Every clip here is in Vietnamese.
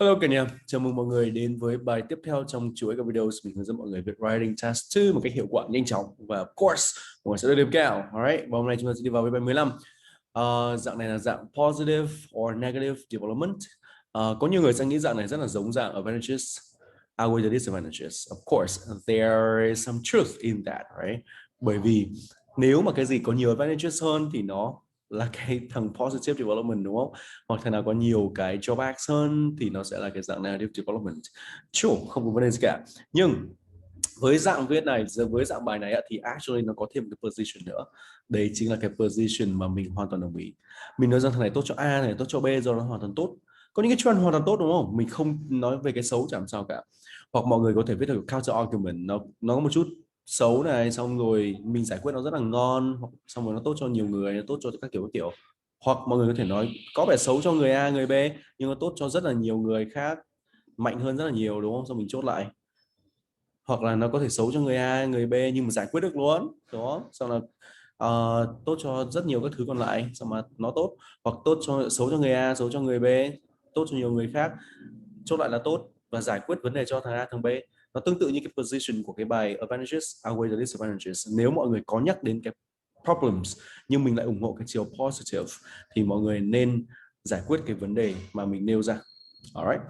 Hello cả nhà, chào mừng mọi người đến với bài tiếp theo trong chuỗi các video mình hướng dẫn mọi người viết writing task 2 một cách hiệu quả, nhanh chóng và of course mọi người sẽ được điểm cao. Alright, và hôm nay chúng ta sẽ đi vào với bài 15. Dạng này là dạng positive or negative development. Có nhiều người sẽ nghĩ dạng này rất là giống dạng advantages outweigh the disadvantages. Of course, there is some truth in that, right? Bởi vì nếu mà cái gì có nhiều advantages hơn thì nó là cái thằng positive development, đúng không? Hoặc thằng nào có nhiều cái drawbacks hơn thì nó sẽ là cái dạng negative development. Sure, không có vấn đề gì cả. Nhưng với dạng viết này, với dạng bài này thì actually nó có thêm cái position nữa. Đấy chính là cái position mà mình hoàn toàn đồng ý. Mình nói rằng thằng này tốt cho A, này tốt cho B, rồi nó hoàn toàn tốt. Có những cái trend hoàn toàn tốt, đúng không? Mình không nói về cái xấu chẳng sao cả. Hoặc mọi người có thể viết được counter argument, nó có một chút xấu này, xong rồi mình giải quyết nó rất là ngon, xong rồi nó tốt cho nhiều người, nó tốt cho các kiểu. Hoặc mọi người có thể nói có vẻ xấu cho người A, người B, nhưng nó tốt cho rất là nhiều người khác, mạnh hơn rất là nhiều, đúng không? Xong mình chốt lại. Hoặc là nó có thể xấu cho người A, người B nhưng mà giải quyết được luôn, đó. Xong là tốt cho rất nhiều các thứ còn lại, xong mà nó tốt. Hoặc tốt cho xấu cho người A, xấu cho người B, tốt cho nhiều người khác, chốt lại là tốt và giải quyết vấn đề cho thằng A, thằng B. Nó tương tự như cái position của cái bài advantages outweigh the disadvantages. Nếu mọi người có nhắc đến cái problems nhưng mình lại ủng hộ cái chiều positive thì mọi người nên giải quyết cái vấn đề mà mình nêu ra. Alright.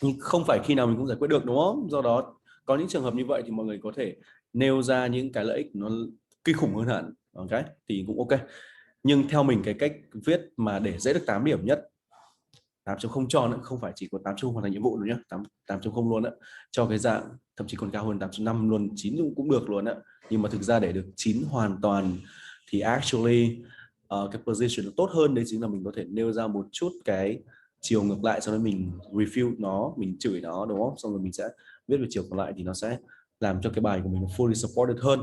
Nhưng không phải khi nào mình cũng giải quyết được, đúng không? Do đó có những trường hợp như vậy thì mọi người có thể nêu ra những cái lợi ích nó kinh khủng hơn hẳn, ok, thì cũng ok. Nhưng theo mình cái cách viết mà để dễ được 8 điểm nhất, 8.0 tròn, không phải chỉ có 8.0 hoàn thành nhiệm vụ nữa nhé, 8.0 luôn á, cho cái dạng thậm chí còn cao hơn 8.5 luôn, 9 cũng được luôn á. Nhưng mà thực ra để được 9 hoàn toàn thì actually cái position nó tốt hơn, đấy chính là mình có thể nêu ra một chút cái chiều ngược lại, sau đó mình refute nó, mình chửi nó, đúng không? Xong rồi mình sẽ viết về chiều còn lại thì nó sẽ làm cho cái bài của mình fully supported hơn.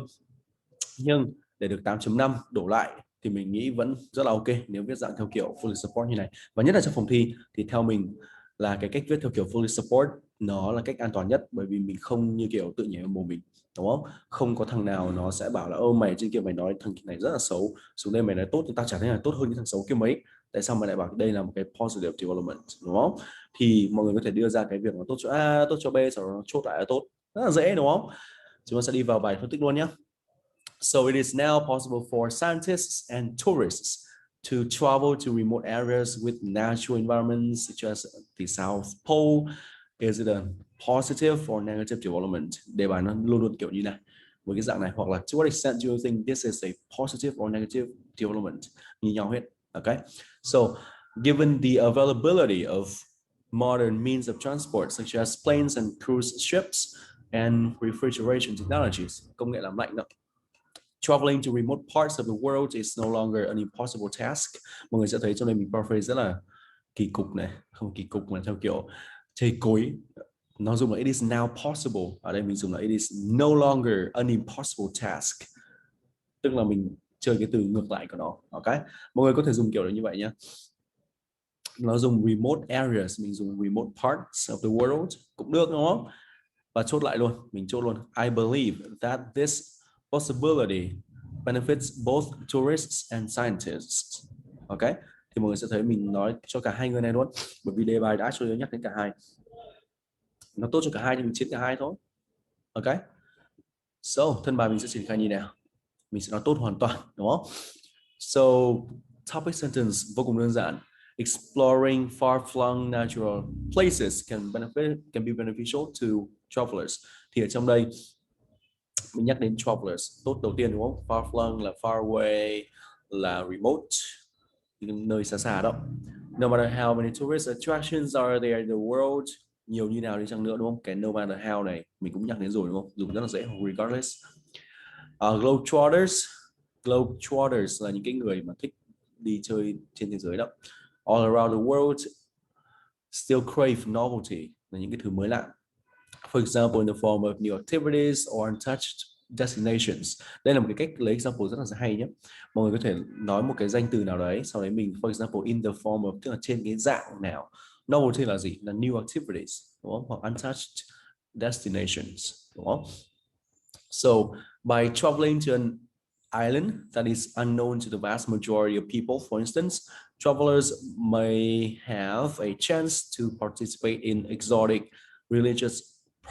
Nhưng để được 8.5 đổ lại thì mình nghĩ vẫn rất là ok nếu viết dạng theo kiểu fully support như này. Và nhất là trong phòng thi thì theo mình là cái cách viết theo kiểu fully support nó là cách an toàn nhất, bởi vì mình không như kiểu tự nhảy vào mồm mình, đúng không? Không có thằng nào nó sẽ bảo là ô mày trên kia mày nói thằng này rất là xấu, xuống đây mày nói tốt thì tao chả thấy là tốt hơn những thằng xấu kia mấy, tại sao mày lại bảo đây là một cái positive development, đúng không? Thì mọi người có thể đưa ra cái việc là tốt cho A, tốt cho B, sau đó nó chốt lại là tốt, rất là dễ, đúng không? Chúng ta sẽ đi vào bài phân tích luôn nhé. So it is now possible for scientists and tourists to travel to remote areas with natural environments such as the South Pole. Is it a positive or negative development? Đề bài nó luôn luôn kiểu như này, với cái dạng này. Hoặc là to what extent do you think this is a positive or negative development? Như nhau hết. Okay. So given the availability of modern means of transport such as planes and cruise ships and refrigeration technologies, công nghệ làm lạnh đó, traveling to remote parts of the world is no longer an impossible task. Mọi người sẽ thấy trong đây mình paraphrase rất là kỳ cục này, không kỳ cục mà theo kiểu chê cối. Nó dùng là it is now possible, ở đây mình dùng là it is no longer an impossible task, tức là mình chơi cái từ ngược lại của nó. Ok, mọi người có thể dùng kiểu như vậy nhé. Nó dùng remote areas, mình dùng remote parts of the world cũng được, đúng không? Và chốt lại luôn, mình chốt luôn, I believe that this possibility benefits both tourists and scientists. Ok, thì mọi người sẽ thấy mình nói cho cả hai người này luôn, bởi vì đề bài đã cho nhắc đến cả hai, nó tốt cho cả hai thì mình chiến cả hai thôi. Ok, so thân bài mình sẽ triển khai như nào, mình sẽ nói tốt hoàn toàn, đúng không? So topic sentence vô cùng đơn giản. Exploring far-flung natural places can be beneficial to travelers. Thì ở trong đây mình nhắc đến travelers, tốt đầu tiên, đúng không? Far-flung là far away, là remote, nơi xa xa đó. No matter how many tourist attractions are there in the world, nhiều như nào đi chăng nữa, đúng không? Cái no matter how này mình cũng nhắc đến rồi, đúng không? Dùng rất là dễ, regardless. Globetrotters là những cái người mà thích đi chơi trên thế giới đó. All around the world still crave novelty, là những cái thứ mới lạ. For example, in the form of new activities or untouched destinations. Đây là một cái cách lấy example rất là hay nhé. Mọi người có thể nói một cái danh từ nào đấy, sau đấy mình for example in the form of, tức là trên cái dạng nào. Novelty là gì? Là new activities, đúng không? Hoặc untouched destinations, đúng không? So by traveling to an island that is unknown to the vast majority of people, for instance, Travelers may have a chance to participate in exotic religious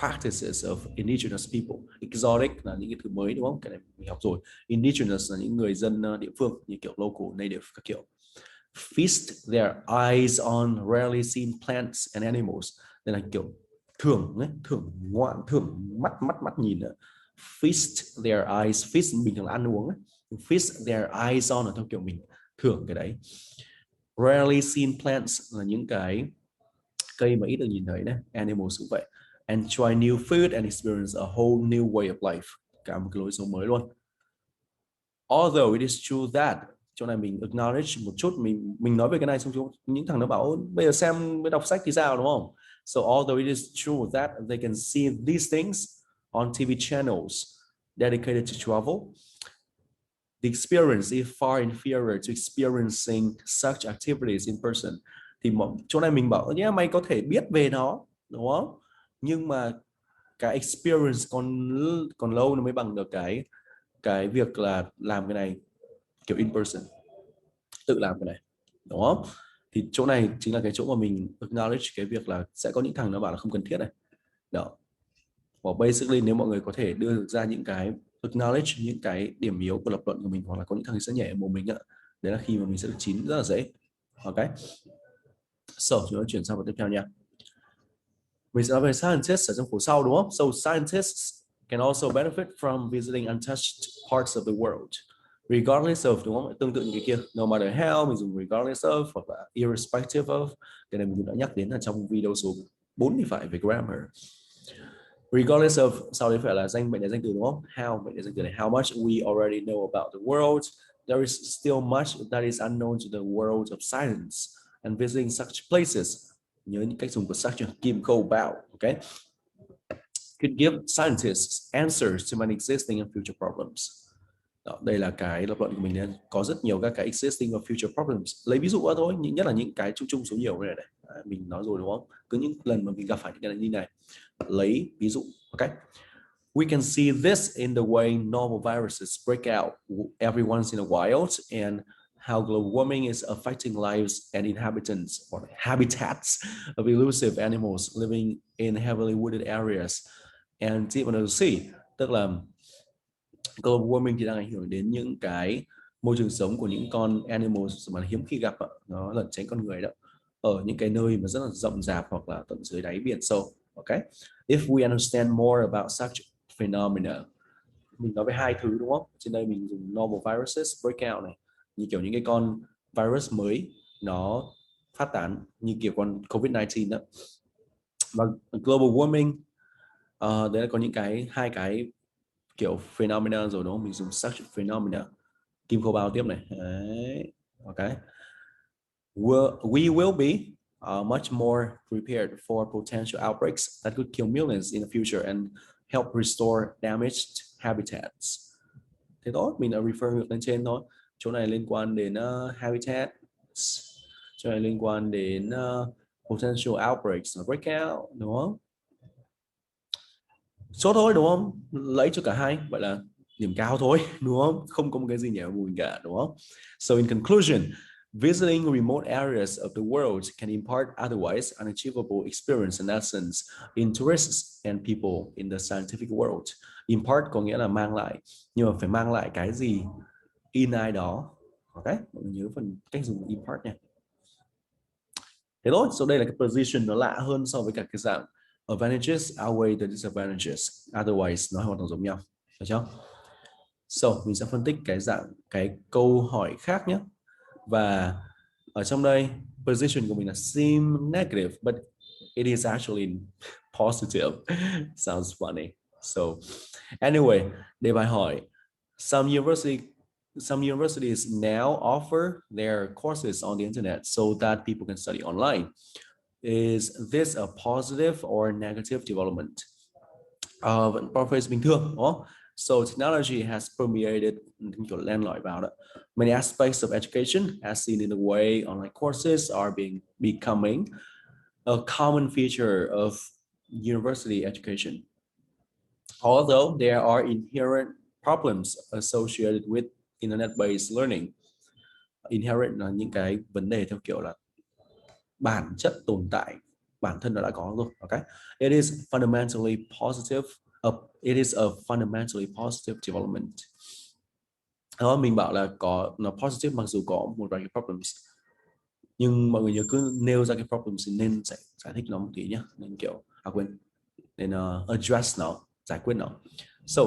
practices of indigenous people. Exotic là những cái thứ mới đúng không? Cái này mình học rồi. Indigenous là những người dân địa phương như kiểu local, native các kiểu. Feast their eyes on rarely seen plants and animals. Đây là kiểu thưởng ấy, thưởng ngoạn, thưởng mắt nhìn nữa. Feast their eyes, feast bình thường là ăn uống ấy. Feast their eyes on là theo kiểu mình thưởng cái đấy. Rarely seen plants là những cái cây mà ít được nhìn thấy đấy. Animals cũng vậy. And try new food and experience a whole new way of life. Cả một cái lối sống mới luôn. Although it is true that, chỗ này mình acknowledge một chút, mình nói về cái này xong những thằng nó bảo bây giờ xem với đọc sách thì sao đúng không? So although it is true that they can see these things on TV channels dedicated to travel, the experience is far inferior to experiencing such activities in person. Thì chỗ này mình bảo nhé, mày có thể biết về nó đúng không? Nhưng mà cái experience còn lâu nó mới bằng được cái việc là làm cái này kiểu in person, tự làm cái này đúng không? Thì chỗ này chính là cái chỗ mà mình acknowledge cái việc là sẽ có những thằng nó bảo là không cần thiết này đó. Và basically nếu mọi người có thể đưa được ra những cái acknowledge những cái điểm yếu của lập luận của mình, hoặc là có những thằng sẽ nhảy mồm mình ạ, đấy là khi mà mình sẽ được chín rất là dễ. Ok, so chúng ta chuyển sang phần tiếp theo nha. Mình sẽ nói về scientists ở trong khổ sau đúng không? So scientists can also benefit from visiting untouched parts of the world, regardless of, đúng không? Tương tự như cái kia, no matter how, mình dùng regardless of hoặc là irrespective of. Cái này mình đã nhắc đến ở trong video số 4 thì phải về grammar. Regardless of, sau đấy phải là mệnh đề danh từ đúng không? How, mệnh đề danh từ này. How much we already know about the world, there is still much that is unknown to the world of science, and visiting such places, nhớ những cách dùng của such, kim, câu, about, okay, could give scientists answers to many existing and future problems. Đó, đây là cái lập luận của mình nên có rất nhiều các cái existing và future problems. Lấy ví dụ thôi, nhất là những cái chung số nhiều này này. Mình nói rồi đúng không? Cứ những lần mà mình gặp phải những cái như này, lấy ví dụ, ok? We can see this in the way normal viruses break out every once in a while, and how global warming is affecting lives and inhabitants or habitats of elusive animals living in heavily wooded areas and deep under the sea. Tức là global warming thì đang ảnh hưởng đến những cái môi trường sống của những con animals mà hiếm khi gặp, nó lẩn tránh con người đó, ở những cái nơi mà rất là rộng rạp hoặc là tận dưới đáy biển sâu. Ok, if we understand more about such phenomena, mình nói về hai thứ đúng không? Trên đây mình dùng normal viruses breakout này, như kiểu những cái con virus mới nó phát tán như kiểu con COVID-19 đó, và global warming, đấy là có những cái hai cái kiểu phenomena rồi đúng không? Mình dùng such phenomena, kim khâu bao tiếp này. Đấy. Ok, we will be much more prepared for potential outbreaks that could kill millions in the future and help restore damaged habitats. Thế tốt, mình đã refer ngược lên trên thôi. Chỗ này liên quan đến habitat, chỗ này liên quan đến potential outbreaks, breakout, đúng không? Số thôi đúng không? Lấy cho cả hai, vậy là điểm cao thôi, đúng không? Không có một cái gì nhảy vào bùn cả, đúng không? So in conclusion, visiting remote areas of the world can impart otherwise unachievable experience and lessons in tourists and people in the scientific world. Impart có nghĩa là mang lại, nhưng mà phải mang lại cái gì in ai đó. Ok, mọi người nhớ phần cách dùng impart nha. Thế thôi, so đây là cái position nó lạ hơn so với cả cái dạng advantages outweigh the disadvantages. Otherwise nó hoàn toàn giống nhau, được chưa? So mình sẽ phân tích cái câu hỏi khác nhé. Và ở trong đây position của mình là seem negative, but it is actually positive. Sounds funny. So anyway, đề bài hỏi, some universities now offer their courses on the internet so that people can study online. Is this a positive or negative development? Vẫn paraphrase bình thường đúng không? So technology has permeated, kiểu len lỏi vào đó, many aspects of education, as seen in the way online courses are becoming a common feature of university education. Although there are inherent problems associated with internet-based learning, Inherent là những cái vấn đề theo kiểu là bản chất tồn tại, bản thân nó đã có rồi. Okay, it is fundamentally positive. It is a fundamentally positive development. Đó, mình bảo là có nó positive mặc dù có một vài cái problems, nhưng mọi người nhớ cứ nêu ra cái problems thì nên giải thích nó một tí nhé, nên kiểu quên, nên address nó, giải quyết nó. So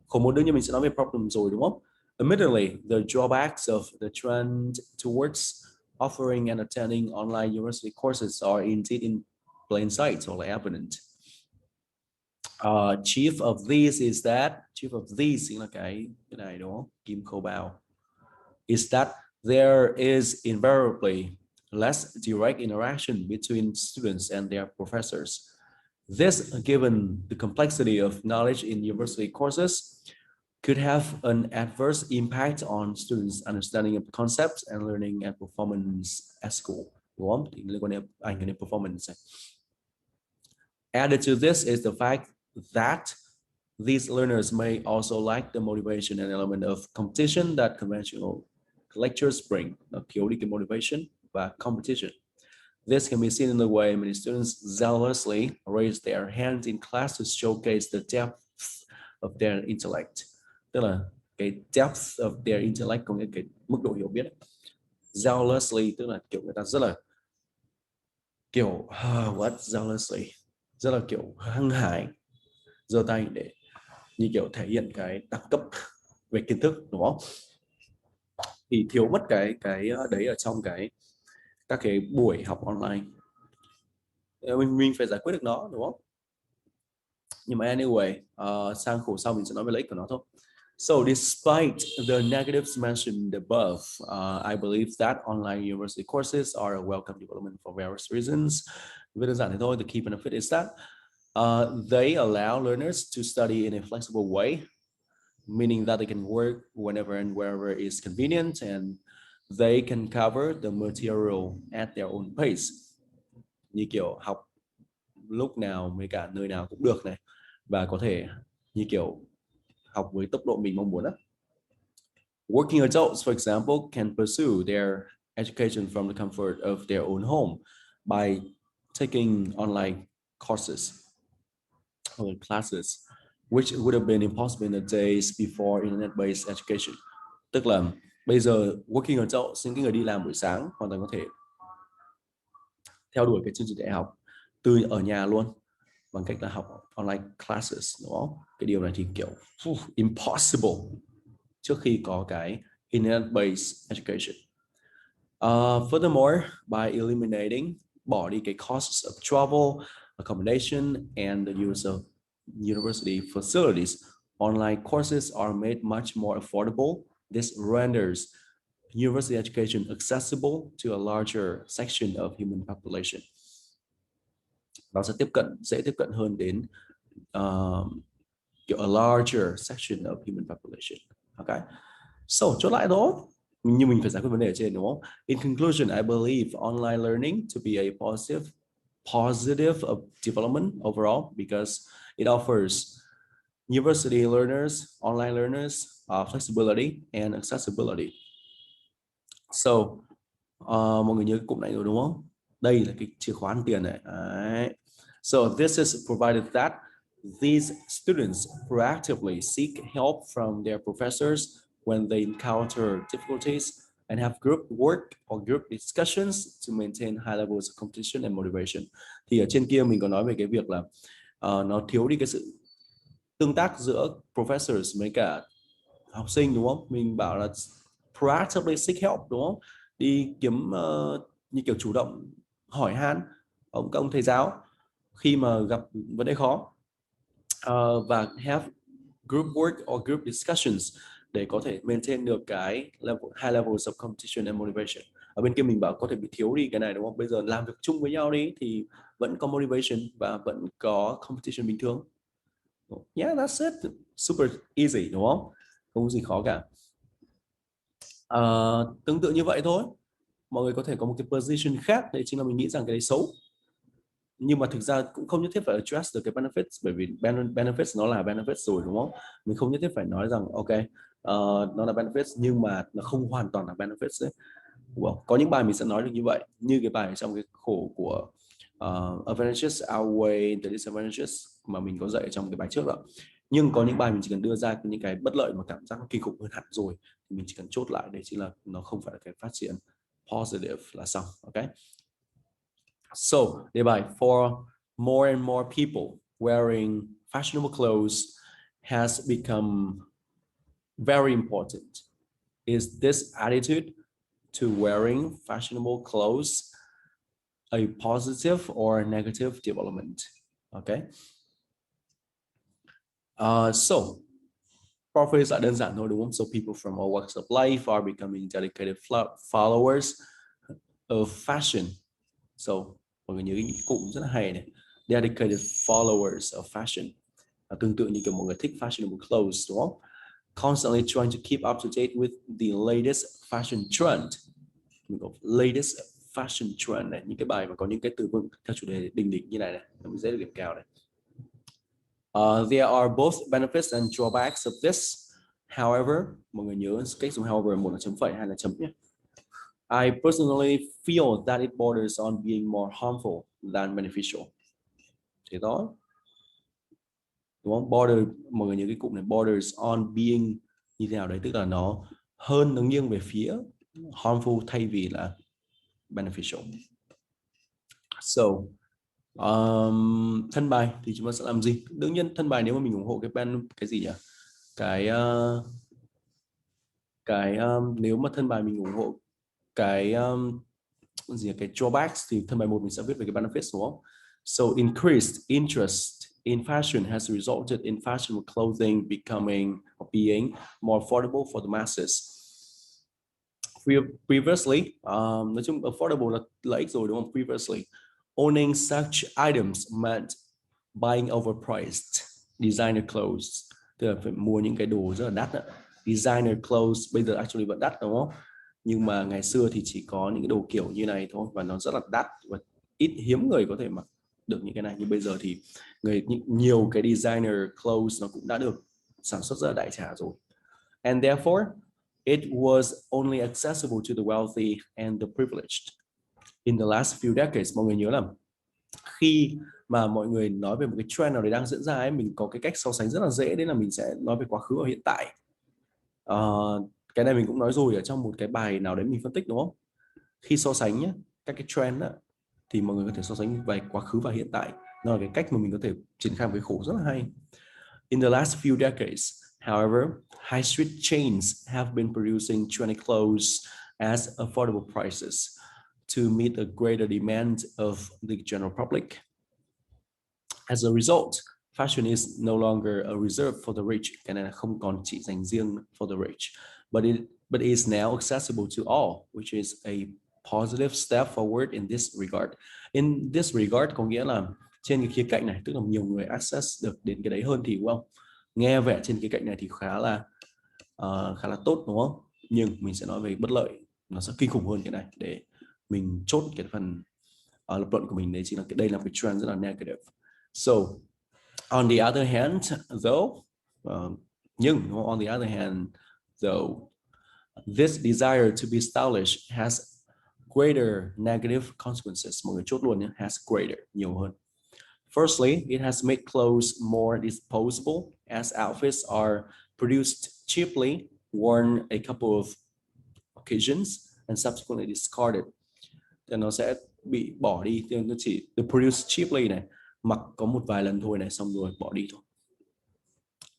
khổ một đương nhiên mình sẽ nói về problem rồi đúng không? Admittedly, the drawbacks of the trend towards offering and attending online university courses are indeed in plain sight or evident. Chief of these chính là cái này đúng không? Kim khâu bào. Is that there is invariably less direct interaction between students and their professors. This, given the complexity of knowledge in university courses, could have an adverse impact on students' understanding of concepts and learning and performance at school. Đúng không? Thì liên quan đến ảnh hưởng đến performance. Added to this is the fact that these learners may also lack the motivation and element of competition that conventional lectures bring. Nó thiếu đi cái motivation và competition. This can be seen in the way many students zealously raise their hands in class to showcase the depth of their intellect. Tức là cái depth of their intellect, có nghĩa cái mức độ hiểu biết. Zealously tức là kiểu người ta rất là kiểu zealously, rất là kiểu hăng hải, giơ tay để như kiểu thể hiện cái đẳng cấp về kiến thức đúng không? Thì thiếu mất cái đấy ở trong các cái buổi học online. Mình phải giải quyết được nó đúng không? Nhưng mà anyway, sang khổ sau mình sẽ nói về lợi ích của nó thôi. So despite the negatives mentioned above, I believe that online university courses are a welcome development for various reasons. Về đơn giản thế thôi, the key benefit is that they allow learners to study in a flexible way, meaning that they can work whenever and wherever is convenient, and they can cover the material at their own pace. Như kiểu học lúc nào với cả nơi nào cũng được này, và có thể như kiểu học với tốc độ mình mong muốn đó. Working adults, for example, can pursue their education from the comfort of their own home by taking online courses or classes, which would have been impossible in the days before internet-based education. Tức là bây giờ working adults, những người đi làm buổi sáng hoàn toàn có thể theo đuổi cái chương trình đại học từ ở nhà luôn bằng cách là học online classes, đúng không? Cái điều này thì kiểu impossible trước khi có cái internet-based education. Furthermore, by eliminating, bỏ đi cái costs of travel, accommodation, and the use of university facilities, online courses are made much more affordable. This renders university education accessible to a larger section of human population. Nó sẽ dễ tiếp cận hơn đến a larger section of human population. Okay. So chốt lại thôi, nhưng mình phải giải quyết vấn đề ở trên đúng không? In conclusion, I believe online learning to be a positive of development overall because it offers university learners, online learners, flexibility and accessibility. So mọi người nhớ cái cụm này rồi đúng không? Đây là cái chìa khóa ăn tiền này. Đấy. So this is provided that these students proactively seek help from their professors when they encounter difficulties and have group work or group discussions to maintain high levels of competition and motivation. Thì ở trên kia mình có nói về cái việc là nó thiếu đi cái sự tương tác giữa professors với cả học sinh đúng không? Mình bảo là proactively seek help đúng không? Đi kiếm như kiểu chủ động hỏi han các ông thầy giáo khi mà gặp vấn đề khó, và have group work or group discussions để có thể maintain được cái high levels of competition and motivation. Ở bên kia mình bảo có thể bị thiếu đi cái này đúng không? Bây giờ làm việc chung với nhau đi thì vẫn có motivation và vẫn có competition bình thường. Yeah, that's it. Super easy đúng không? Không có gì khó cả. Tương tự như vậy thôi. Mọi người có thể có một cái position khác, đấy chính là mình nghĩ rằng cái đấy xấu. Nhưng mà thực ra cũng không nhất thiết phải address được cái benefits, bởi vì benefits nó là benefits rồi đúng không? Mình không nhất thiết phải nói rằng ok, nó là benefits nhưng mà nó không hoàn toàn là benefits ấy. Well, có những bài mình sẽ nói được như vậy, như cái bài trong cái khổ của advantages outweigh the disadvantages mà mình có dạy trong cái bài trước đó. Nhưng có những bài mình chỉ cần đưa ra những cái bất lợi mà cảm giác nó kinh khủng hơn hẳn rồi thì mình chỉ cần chốt lại, đấy chính là nó không phải là cái phát triển positive là xong. Ok. So, đề bài for more and more people wearing fashionable clothes has become very important. Is this attitude to wearing fashionable clothes a positive or negative development? Okay. So, profit là đơn giản thôi đúng không? So people from all walks of life are becoming dedicated followers of fashion. So, mọi người nhớ cái cụm rất là hay này. Dedicated followers of fashion. Tương tự như kiểu mọi người thích fashionable clothes đúng không? Constantly trying to keep up to date with the latest fashion trend. Mình có latest fashion trend này, những cái bài mà có những cái từ vựng theo chủ đề đình đỉnh như này này, mình dễ được điểm cao này. There are both benefits and drawbacks of this. However, mọi người nhớ cách dùng however, một là chấm phẩy, hai là chấm nhé. I personally feel that it borders on being more harmful than beneficial. Thế đó. Đúng không? Border, mọi người nhớ cái cụm này, borders on being như thế nào đấy, tức là nó hơn, nó nghiêng về phía harmful thay vì là beneficial. So, thân bài thì chúng ta sẽ làm gì? Đương nhiên thân bài nếu mà mình ủng hộ cái gì nhỉ? Nếu mà thân bài mình ủng hộ cái cái drawbacks thì thân bài 1 mình sẽ viết về cái benefits đúng không? So increased interest in fashion has resulted in fashionable clothing being more affordable for the masses. Previously, nói chung affordable là lợi ích rồi đúng không? Previously, owning such items meant buying overpriced designer clothes, tức là phải mua những cái đồ rất là đắt đó. Designer clothes bây giờ actually vẫn đắt đúng không? Nhưng mà ngày xưa thì chỉ có những cái đồ kiểu như này thôi và nó rất là đắt và ít hiếm người có thể mặc được những cái này. Nhưng bây giờ thì nhiều cái designer clothes nó cũng đã được sản xuất rất là đại trà rồi. And therefore, it was only accessible to the wealthy and the privileged. In the last few decades, mọi người nhớ là khi mà mọi người nói về một cái trend nào đấy đang diễn ra ấy, mình có cái cách so sánh rất là dễ, đấy là mình sẽ nói về quá khứ và hiện tại. Cái này mình cũng nói rồi ở trong một cái bài nào đấy mình phân tích đúng không? Khi so sánh nhé, các cái trend đó, thì mọi người có thể so sánh về quá khứ và hiện tại. Nó là cái cách mà mình có thể triển khai một cái khổ rất là hay. In the last few decades, however, high street chains have been producing trendy clothes at affordable prices to meet a greater demand of the general public. As a result, fashion is no longer a reserve for the rich, cái này là không còn chỉ dành riêng for the rich, but is now accessible to all, which is a positive step forward in this regard. In this regard có nghĩa là trên cái khía cạnh này, tức là nhiều người access được đến cái đấy hơn thì well, nghe vẻ trên cái cạnh này thì khá là tốt đúng không? Nhưng mình sẽ nói về bất lợi, nó sẽ kinh khủng hơn cái này để mình chốt cái phần lập luận của mình, đấy chính là đây là cái trend rất là negative. So, on the other hand, though, on the other hand, though, this desire to be stylish has greater negative consequences. Mọi người chốt luôn nhé, has greater, nhiều hơn. Firstly, it has made clothes more disposable as outfits are produced cheaply, worn a couple of occasions, and subsequently discarded. Thì nó sẽ bị bỏ đi, nó chỉ được produce cheaply này, mặc có một vài lần thôi này, xong rồi bỏ đi thôi.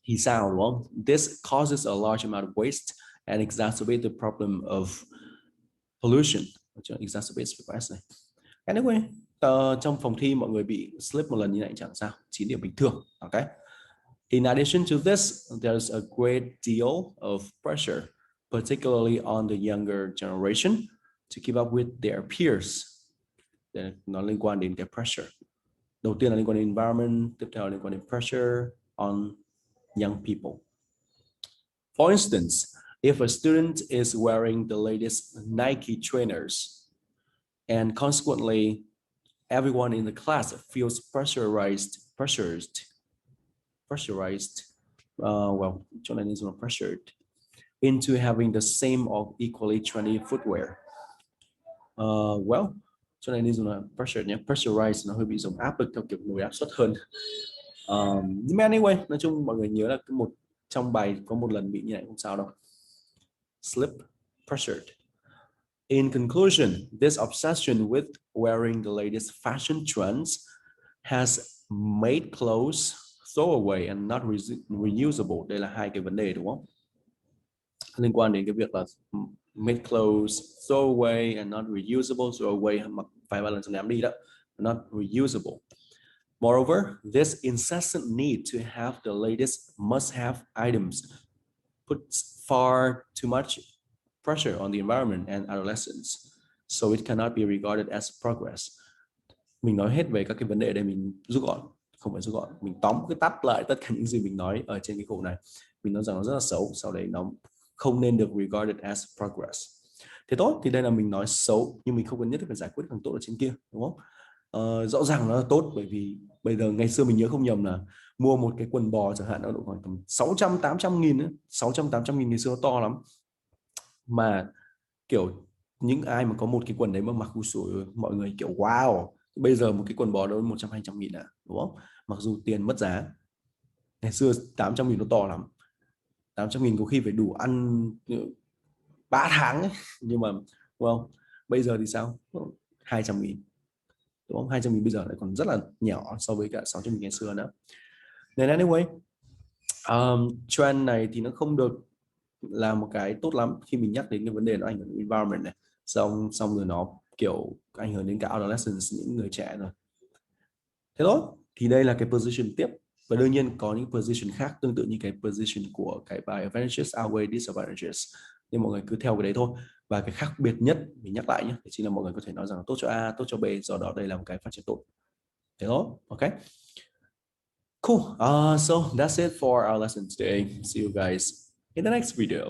Thì sao đúng không? This causes a large amount of waste and exacerbates the problem of pollution. Exacerbates the này. Anyway, trong phòng thi mọi người bị slip một lần như này chẳng sao, 9 điểm bình thường. Okay. In addition to this, there's a great deal of pressure, particularly on the younger generation, to keep up with their peers. Nó liên quan đến cái pressure. Đầu tiên là liên quan đến environment, tiếp theo là liên quan đến pressure on young people. For instance, if a student is wearing the latest Nike trainers and consequently everyone in the class feels pressured, pressured into having the same or equally trendy footwear, Well, chỗ này nên dùng là pressure nhé. Pressurize nó hơi bị giống áp lực theo kiểu nồi áp suất hơn. Nhưng mà anyway, nói chung mọi người nhớ là cái một trong bài có một lần bị như này không sao đâu. Slip, pressured. In conclusion, this obsession with wearing the latest fashion trends has made clothes throwaway and not reusable. Đây là hai cái vấn đề đúng không? Liên quan đến cái việc là made clothes throwaway and not reusable. Throwaway mặc vài ba lần xong ném đi đó. Not reusable. Moreover, this incessant need to have the latest must-have items puts far too much pressure on the environment and adolescents, so it cannot be regarded as progress. Mình nói hết về các cái vấn đề đây, mình rút gọn, không phải rút gọn, mình tóm cái tắt lại tất cả những gì mình nói ở trên cái khổ này. Mình nói rằng nó rất là xấu, sau đấy nó không nên được regarded as progress. Thế tốt, thì đây là mình nói xấu, nhưng mình không cần nhất thiết phải giải quyết càng tốt ở trên kia, đúng không? Rõ ràng nó là tốt, bởi vì bây giờ ngày xưa mình nhớ không nhầm là mua một cái quần bò chẳng hạn nó độ khoảng tầm 600-800 nghìn ấy. 600-800 nghìn ngày xưa nó to lắm, mà kiểu những ai mà có một cái quần đấy mà mặc sủi mọi người kiểu wow, bây giờ một cái quần bò đó 100-200 nghìn đúng không? Mặc dù tiền mất giá, ngày xưa 800 nghìn nó to lắm, 800 nghìn có khi phải đủ ăn 3 tháng ấy. Nhưng mà well, bây giờ thì sao? 200 nghìn đúng không? 200 nghìn bây giờ lại còn rất là nhỏ so với cả 600 nghìn ngày xưa nữa. Nên anyway, trend này thì nó không được là một cái tốt lắm khi mình nhắc đến cái vấn đề nó ảnh hưởng đến environment này, xong rồi nó kiểu ảnh hưởng đến cả adolescents, những người trẻ rồi. Thế đó, thì đây là cái position tiếp, và đương nhiên có những position khác tương tự như cái position của cái bài advantages outweigh disadvantages, nhưng mọi người cứ theo cái đấy thôi. Và cái khác biệt nhất mình nhắc lại nhé, chính là mọi người có thể nói rằng tốt cho A, tốt cho B, do đó đây là một cái phát triển tốt. Thế đó, ok. Cool. So that's it for our lesson today. See you guys in the next video.